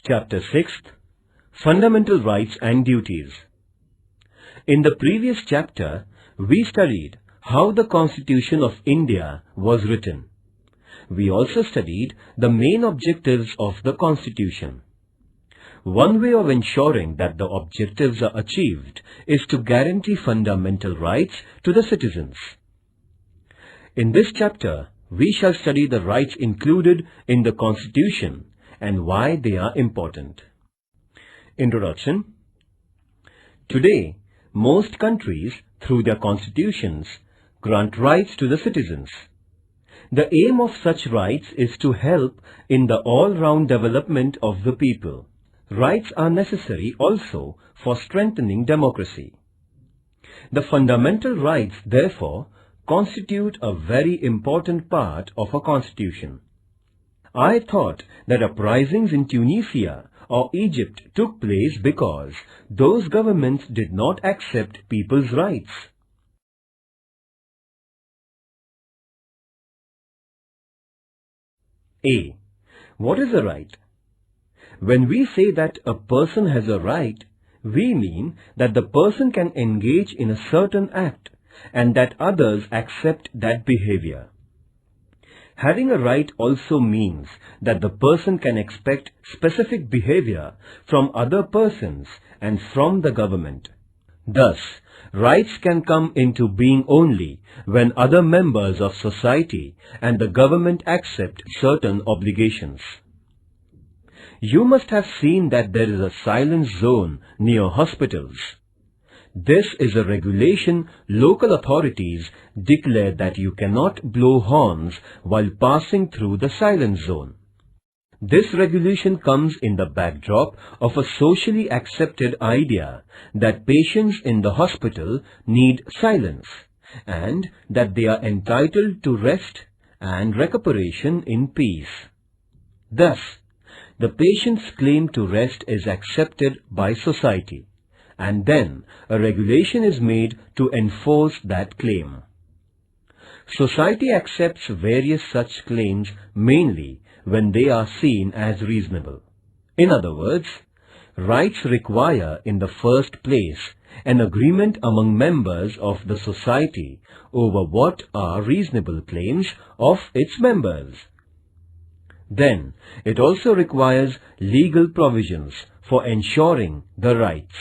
Chapter 6, Fundamental Rights and Duties. In the previous chapter, we studied how the Constitution of India was written. We also studied the main objectives of the Constitution. One way of ensuring that the objectives are achieved is to guarantee fundamental rights to the citizens. In this chapter, we shall study the rights included in the Constitution and why they are important. Introduction. Today, most countries, through their constitutions, grant rights to the citizens. The aim of such rights is to help in the all-round development of the people. Rights are necessary also for strengthening democracy. The fundamental rights, therefore, constitute a very important part of a constitution. I thought that uprisings in Tunisia or Egypt took place because those governments did not accept people's rights. A. What is a right? When we say that a person has a right, we mean that the person can engage in a certain act and that others accept that behavior. Having a right also means that the person can expect specific behavior from other persons and from the government. Thus, rights can come into being only when other members of society and the government accept certain obligations. You must have seen that there is a silence zone near hospitals. This is a regulation local authorities declare that you cannot blow horns while passing through the silence zone. This regulation comes in the backdrop of a socially accepted idea that patients in the hospital need silence and that they are entitled to rest and recuperation in peace. Thus, the patient's claim to rest is accepted by society, and then a regulation is made to enforce that claim. Society accepts various such claims mainly when they are seen as reasonable. In other words, rights require in the first place an agreement among members of the society over what are reasonable claims of its members. Then, it also requires legal provisions for ensuring the rights.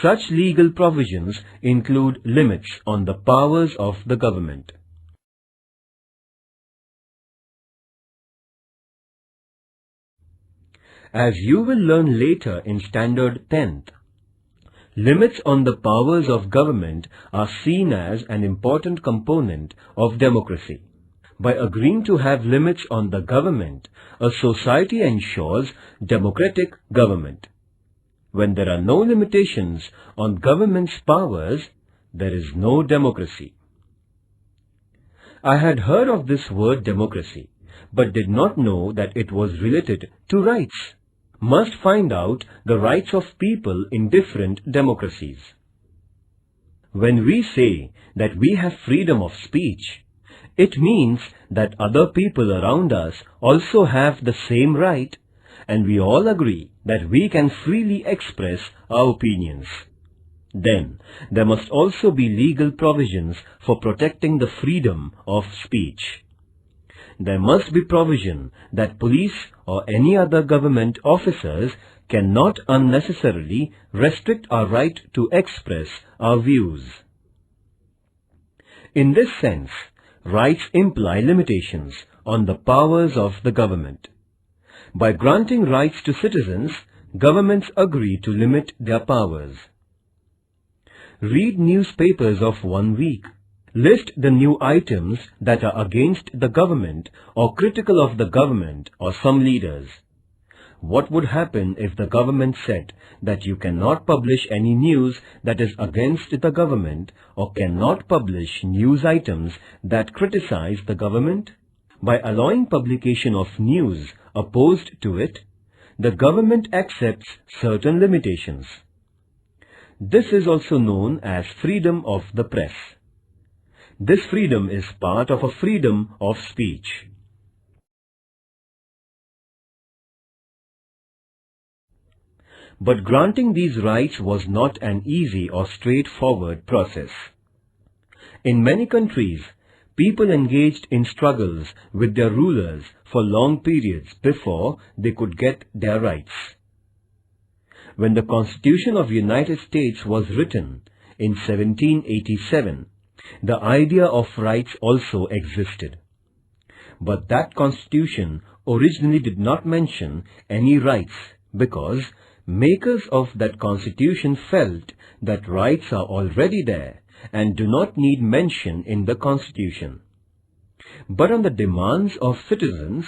Such legal provisions include limits on the powers of the government. As you will learn later in Standard 10th, limits on the powers of government are seen as an important component of democracy. By agreeing to have limits on the government, a society ensures democratic government. When there are no limitations on government's powers, there is no democracy. I had heard of this word democracy, but did not know that it was related to rights. Must find out the rights of people in different democracies. When we say that we have freedom of speech, it means that other people around us also have the same right, and we all agree that we can freely express our opinions. Then, there must also be legal provisions for protecting the freedom of speech. There must be provision that police or any other government officers cannot unnecessarily restrict our right to express our views. In this sense, rights imply limitations on the powers of the government. By granting rights to citizens, governments agree to limit their powers. Read newspapers of 1 week. List the new items that are against the government or critical of the government or some leaders. What would happen if the government said that you cannot publish any news that is against the government or cannot publish news items that criticize the government? By allowing publication of news opposed to it, the government accepts certain limitations. This is also known as freedom of the press. This freedom is part of a freedom of speech. But granting these rights was not an easy or straightforward process. In many countries, people engaged in struggles with their rulers for long periods before they could get their rights. When the Constitution of the United States was written in 1787, the idea of rights also existed. But that Constitution originally did not mention any rights because makers of that Constitution felt that rights are already there and do not need mention in the Constitution. But on the demands of citizens,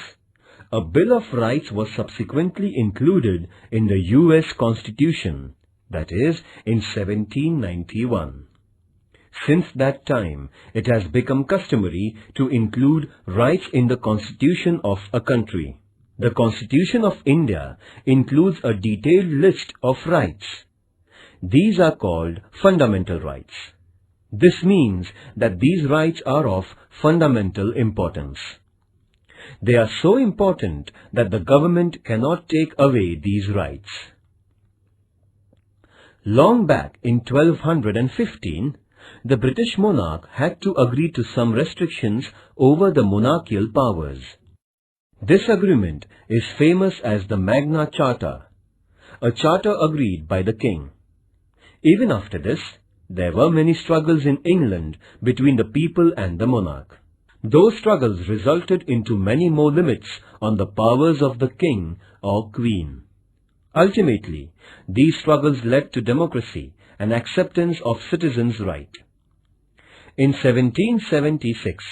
a Bill of Rights was subsequently included in the US Constitution, that is, in 1791. Since that time, it has become customary to include rights in the Constitution of a country. The Constitution of India includes a detailed list of rights. These are called fundamental rights. This means that these rights are of fundamental importance. They are so important that the government cannot take away these rights. Long back in 1215, the British monarch had to agree to some restrictions over the monarchical powers. This agreement is famous as the Magna Charta, a charter agreed by the king. Even after this, there were many struggles in England between the people and the monarch. Those struggles resulted into many more limits on the powers of the king or queen. Ultimately, these struggles led to democracy and acceptance of citizens' rights. In 1776,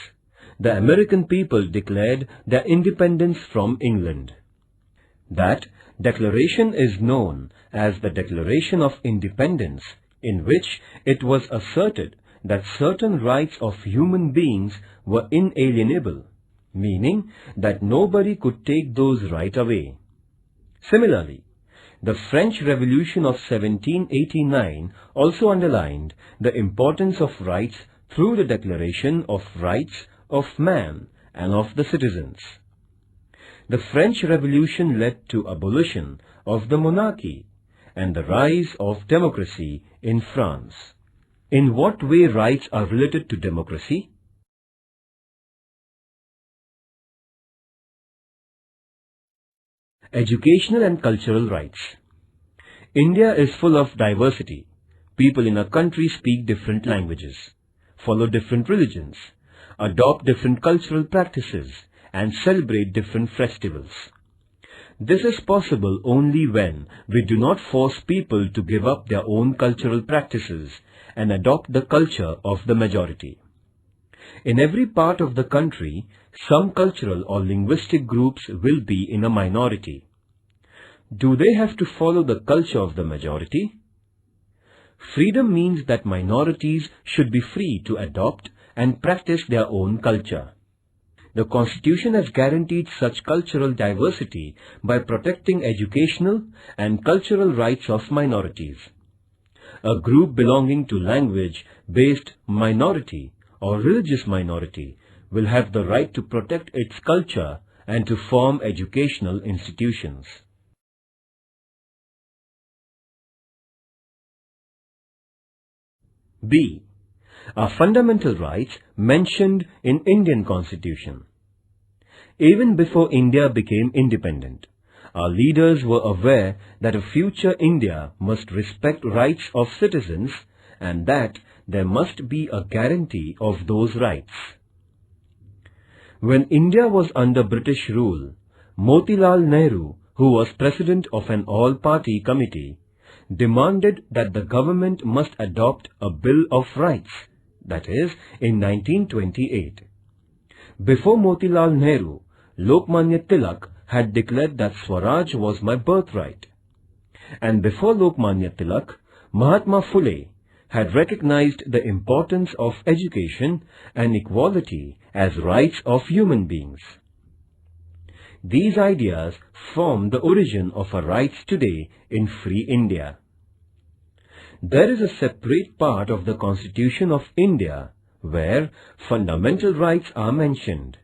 the American people declared their independence from England. That declaration is known as the Declaration of Independence, in which it was asserted that certain rights of human beings were inalienable, meaning that nobody could take those rights away. Similarly, the French Revolution of 1789 also underlined the importance of rights through the Declaration of Rights of Man and of the Citizens. The French Revolution led to abolition of the monarchy and the rise of democracy in France. In what way rights are related to democracy? Educational and cultural rights. India is full of diversity. People in a country speak different languages, follow different religions, adopt different cultural practices, and celebrate different festivals. This is possible only when we do not force people to give up their own cultural practices and adopt the culture of the majority. In every part of the country, some cultural or linguistic groups will be in a minority. Do they have to follow the culture of the majority? Freedom means that minorities should be free to adopt and practice their own culture. The Constitution has guaranteed such cultural diversity by protecting educational and cultural rights of minorities. A group belonging to language-based minority or religious minority will have the right to protect its culture and to form educational institutions. B. Are fundamental rights mentioned in Indian Constitution. Even before India became independent, our leaders were aware that a future India must respect rights of citizens and that there must be a guarantee of those rights. When India was under British rule, Motilal Nehru, who was president of an all-party committee, demanded that the government must adopt a Bill of Rights, that is, in 1928. Before Motilal Nehru, Lokmanya Tilak had declared that Swaraj was my birthright. And before Lokmanya Tilak, Mahatma Phule had recognized the importance of education and equality as rights of human beings. These ideas form the origin of our rights today in free India. There is a separate part of the Constitution of India where fundamental rights are mentioned.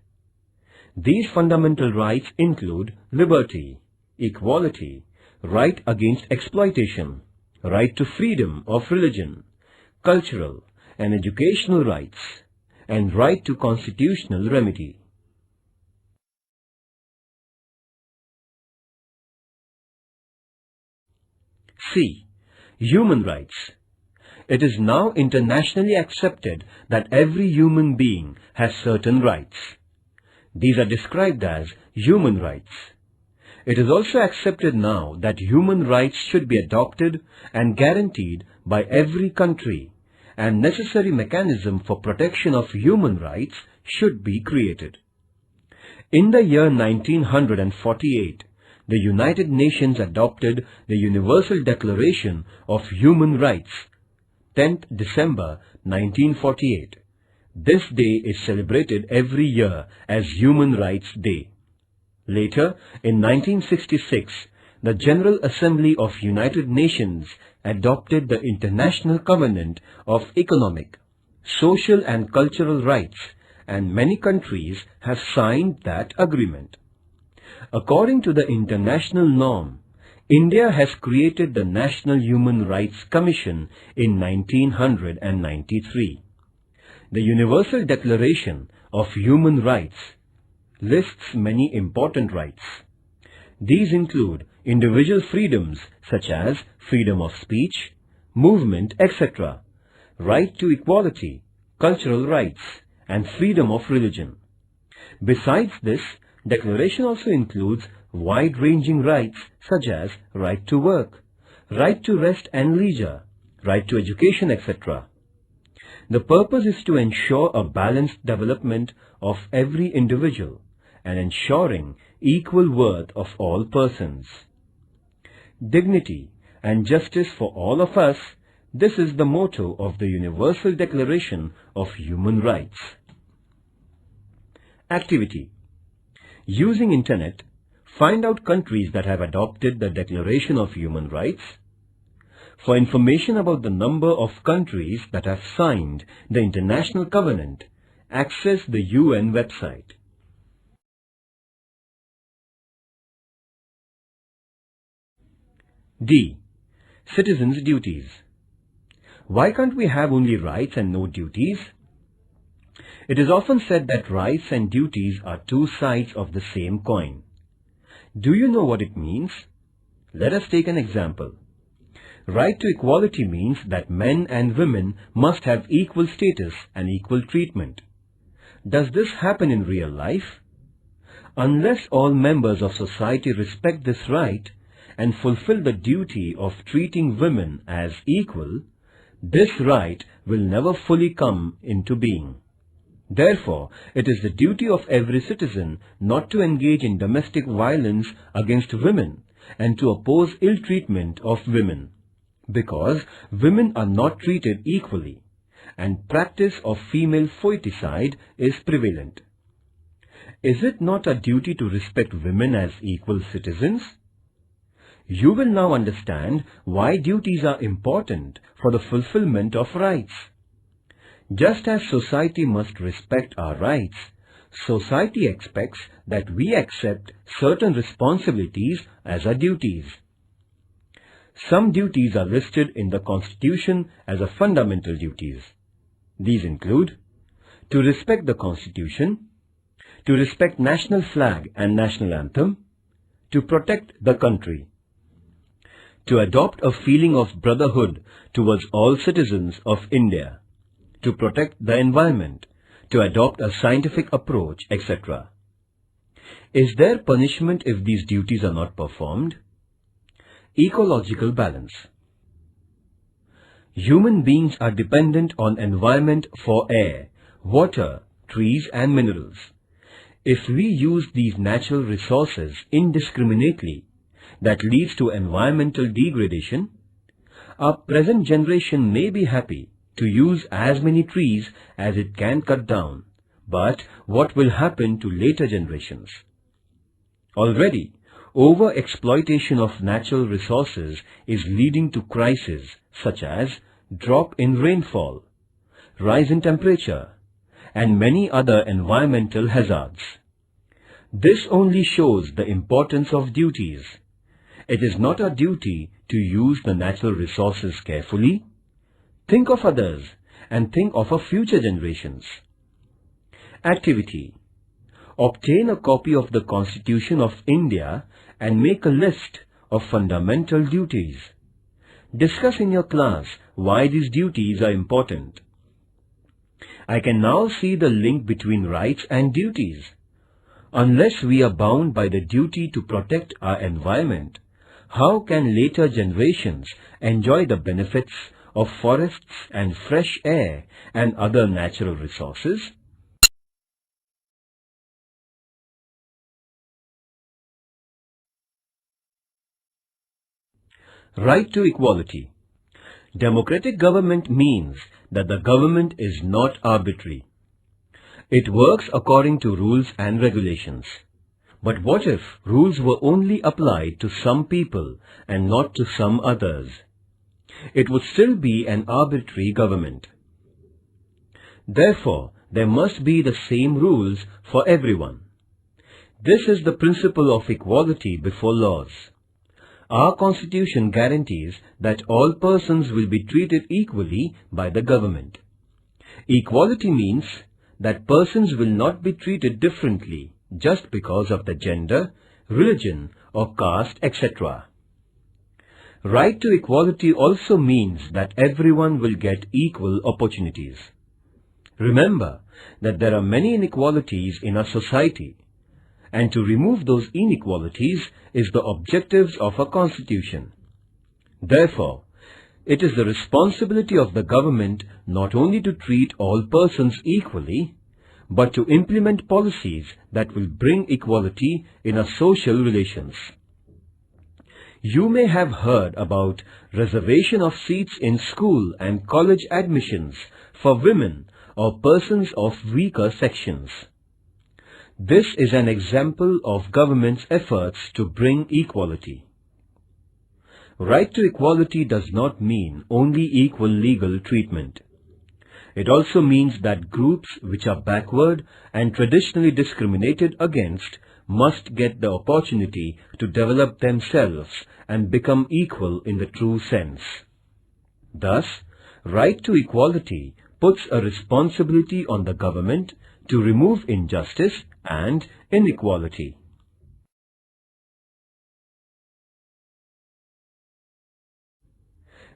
These fundamental rights include liberty, equality, right against exploitation, right to freedom of religion, cultural and educational rights, and right to constitutional remedy. C. Human rights. It is now internationally accepted that every human being has certain rights. These are described as human rights. It is also accepted now that human rights should be adopted and guaranteed by every country, and necessary mechanism for protection of human rights should be created. In the year 1948, the United Nations adopted the Universal Declaration of Human Rights, 10th December 1948. This day is celebrated every year as Human Rights Day. Later, in 1966, the General Assembly of United Nations adopted the International Covenant of Economic, Social and Cultural Rights, and many countries have signed that agreement. According to the international norm, India has created the National Human Rights Commission in 1993. The Universal Declaration of Human Rights lists many important rights. These include individual freedoms such as freedom of speech, movement, etc., right to equality, cultural rights, and freedom of religion. Besides this, Declaration also includes wide-ranging rights such as right to work, right to rest and leisure, right to education, etc. The purpose is to ensure a balanced development of every individual and ensuring equal worth of all persons. Dignity and justice for all of us, this is the motto of the Universal Declaration of Human Rights. Activity. Using Internet, find out countries that have adopted the Declaration of Human Rights. For information about the number of countries that have signed the International Covenant, access the UN website. D. Citizens' duties. Why can't we have only rights and no duties? It is often said that rights and duties are two sides of the same coin. Do you know what it means? Let us take an example. Right to equality means that men and women must have equal status and equal treatment. Does this happen in real life? Unless all members of society respect this right and fulfill the duty of treating women as equal, this right will never fully come into being. Therefore, it is the duty of every citizen not to engage in domestic violence against women and to oppose ill treatment of women, because women are not treated equally and practice of female foeticide is prevalent. Is it not a duty to respect women as equal citizens? You will now understand why duties are important for the fulfillment of rights. Just as society must respect our rights, society expects that we accept certain responsibilities as our duties. Some duties are listed in the Constitution as a fundamental duties. These include to respect the Constitution, to respect national flag and national anthem, to protect the country, to adopt a feeling of brotherhood towards all citizens of India, to protect the environment, to adopt a scientific approach, etc. Is there punishment if these duties are not performed? Ecological balance. Human beings are dependent on environment for air, water, trees and minerals. If we use these natural resources indiscriminately, that leads to environmental degradation. Our present generation may be happy to use as many trees as it can cut down, but what will happen to later generations? Already, over-exploitation of natural resources is leading to crises such as drop in rainfall, rise in temperature, and many other environmental hazards. This only shows the importance of duties. It is not our duty to use the natural resources carefully? Think of others and think of our future generations. Activity. Obtain a copy of the Constitution of India and make a list of fundamental duties. Discuss in your class why these duties are important. I can now see the link between rights and duties. Unless we are bound by the duty to protect our environment, how can later generations enjoy the benefits of forests and fresh air and other natural resources? Right to equality. Democratic government means that the government is not arbitrary. It works according to rules and regulations. But what if rules were only applied to some people and not to some others? It would still be an arbitrary government. Therefore, there must be the same rules for everyone. This is the principle of equality before laws. Our Constitution guarantees that all persons will be treated equally by the government. Equality means that persons will not be treated differently just because of the gender, religion or caste, etc. Right to equality also means that everyone will get equal opportunities. Remember that there are many inequalities in our society, and to remove those inequalities is the objectives of our Constitution. Therefore, it is the responsibility of the government not only to treat all persons equally, but to implement policies that will bring equality in our social relations. You may have heard about reservation of seats in school and college admissions for women or persons of weaker sections. This is an example of government's efforts to bring equality. Right to equality does not mean only equal legal treatment. It also means that groups which are backward and traditionally discriminated against must get the opportunity to develop themselves and become equal in the true sense. Thus, right to equality puts a responsibility on the government to remove injustice and inequality.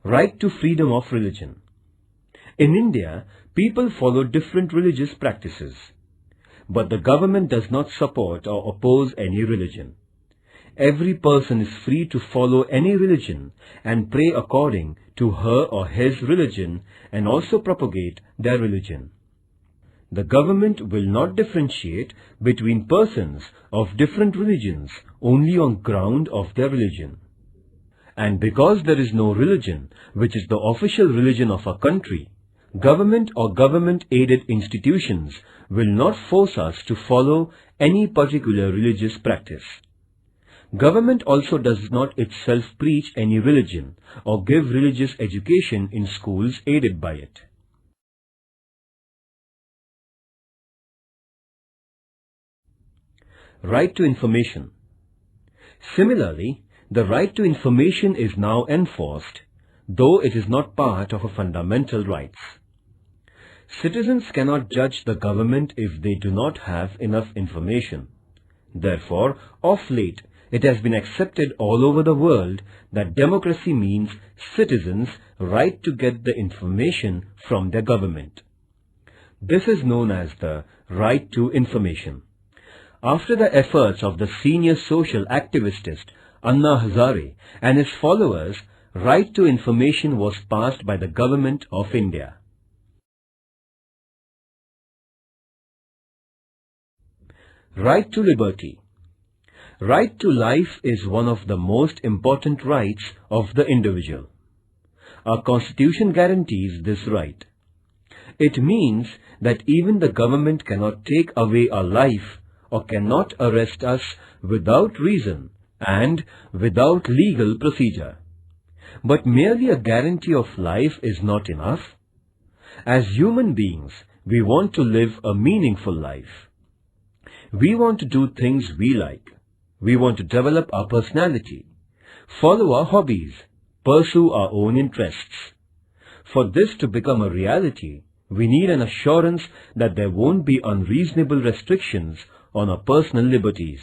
Right to freedom of religion. In India, people follow different religious practices, but the government does not support or oppose any religion. Every person is free to follow any religion and pray according to her or his religion and also propagate their religion. The government will not differentiate between persons of different religions only on ground of their religion. And because there is no religion which is the official religion of a country, government or government-aided institutions will not force us to follow any particular religious practice. Government also does not itself preach any religion or give religious education in schools aided by it. Right to information. Similarly, the right to information is now enforced, though it is not part of our fundamental rights. Citizens cannot judge the government if they do not have enough information. Therefore, of late, it has been accepted all over the world that democracy means citizens' right to get the information from their government. This is known as the right to information. After the efforts of the senior social activist Anna Hazare and his followers, right to information was passed by the Government of India. Right to liberty. Right to life is one of the most important rights of the individual. Our Constitution guarantees this right. It means that even the government cannot take away our life or cannot arrest us without reason and without legal procedure. But merely a guarantee of life is not enough. As human beings, we want to live a meaningful life. We want to do things we like. We want to develop our personality. follow our hobbies, pursue our own interests. For this to become a reality, we need an assurance that there won't be unreasonable restrictions on our personal liberties.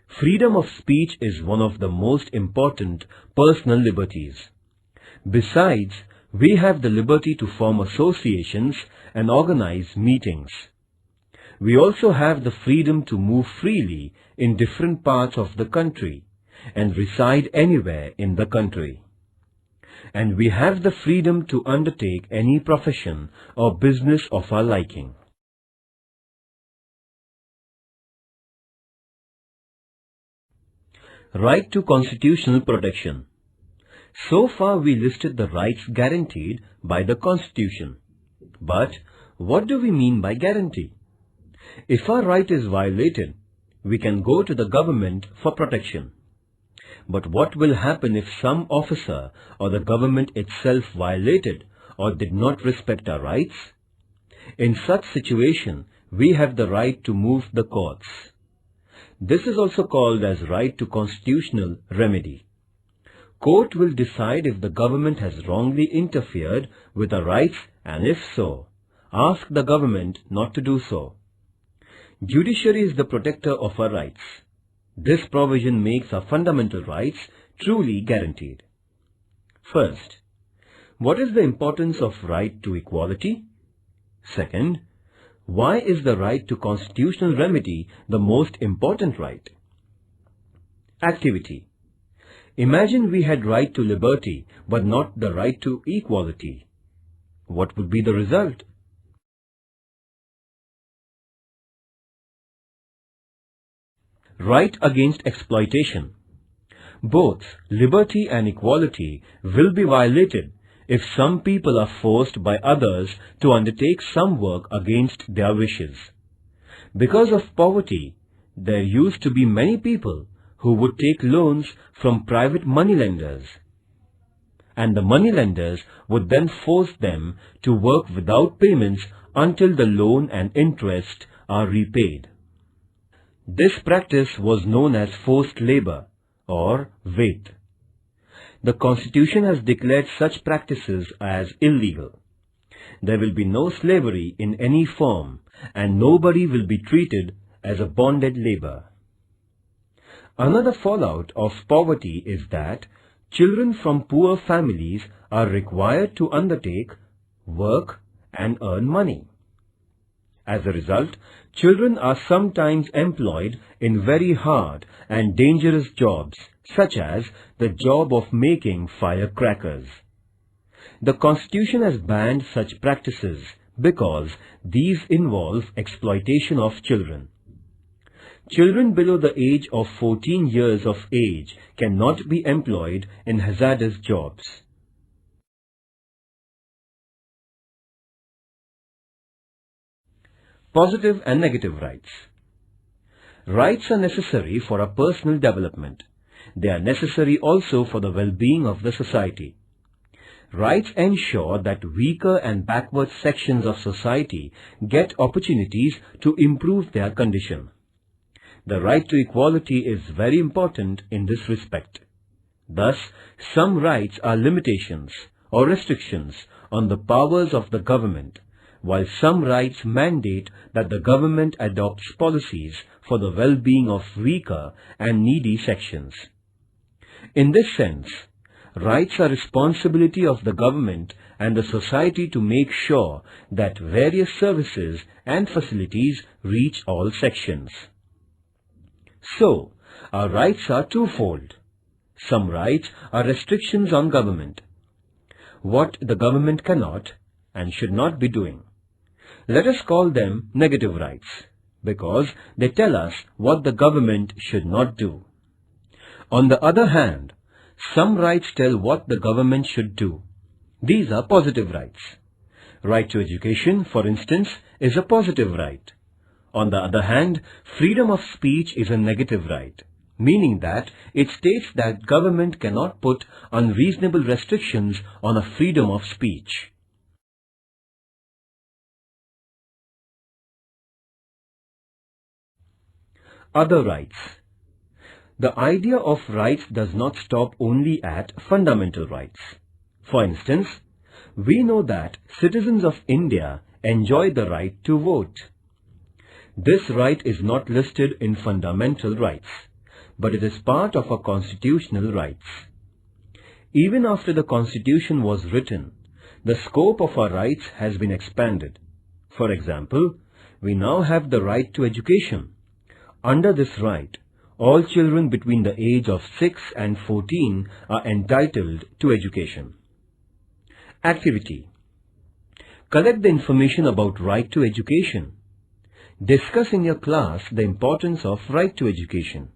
Freedom of speech is one of the most important personal liberties. Besides, we have the liberty to form associations and organize meetings. We also have the freedom to move freely in different parts of the country and reside anywhere in the country. And we have the freedom to undertake any profession or business of our liking. Right to constitutional protection. So far we listed the rights guaranteed by the Constitution. But what do we mean by guarantee? If our right is violated, we can go to the government for protection. But what will happen if some officer or the government itself violated or did not respect our rights? In such situation, we have the right to move the courts. This is also called as right to constitutional remedy. Court will decide if the government has wrongly interfered with our rights, and if so, ask the government not to do so. Judiciary is the protector of our rights. This provision makes our fundamental rights truly guaranteed. First, what is the importance of right to equality? Second, why is the right to constitutional remedy the most important right? Activity. Imagine we had right to liberty but not the right to equality. What would be the result? Right against exploitation. Both liberty and equality will be violated if some people are forced by others to undertake some work against their wishes. Because of poverty, there used to be many people who would take loans from private moneylenders, and the moneylenders would then force them to work without payments until the loan and interest are repaid. This practice was known as forced labor or wait. The Constitution has declared such practices as illegal. There will be no slavery in any form, and nobody will be treated as a bonded labor. Another fallout of poverty is that children from poor families are required to undertake work and earn money. As a result, children are sometimes employed in very hard and dangerous jobs, such as the job of making firecrackers. The Constitution has banned such practices because these involve exploitation of children. Children below the age of 14 years of age cannot be employed in hazardous jobs. Positive and negative rights. Rights are necessary for our personal development. They are necessary also for the well-being of the society. Rights ensure that weaker and backward sections of society get opportunities to improve their condition. The right to equality is very important in this respect. Thus, some rights are limitations or restrictions on the powers of the government, while some rights mandate that the government adopts policies for the well-being of weaker and needy sections. In this sense, rights are responsibility of the government and the society to make sure that various services and facilities reach all sections. So, our rights are twofold. Some rights are restrictions on government, what the government cannot and should not be doing. Let us call them negative rights, because they tell us what the government should not do. On the other hand, some rights tell what the government should do. These are positive rights. Right to education, for instance, is a positive right. On the other hand, freedom of speech is a negative right, meaning that it states that government cannot put unreasonable restrictions on a freedom of speech. Other rights. The idea of rights does not stop only at fundamental rights. For instance, we know that citizens of India enjoy the right to vote. This right is not listed in fundamental rights, but it is part of our constitutional rights. Even after the Constitution was written, the scope of our rights has been expanded. For example, we now have the right to education. Under this right, all children between the age of 6 and 14 are entitled to education. Activity. Collect the information about right to education. Discuss in your class the importance of right to education.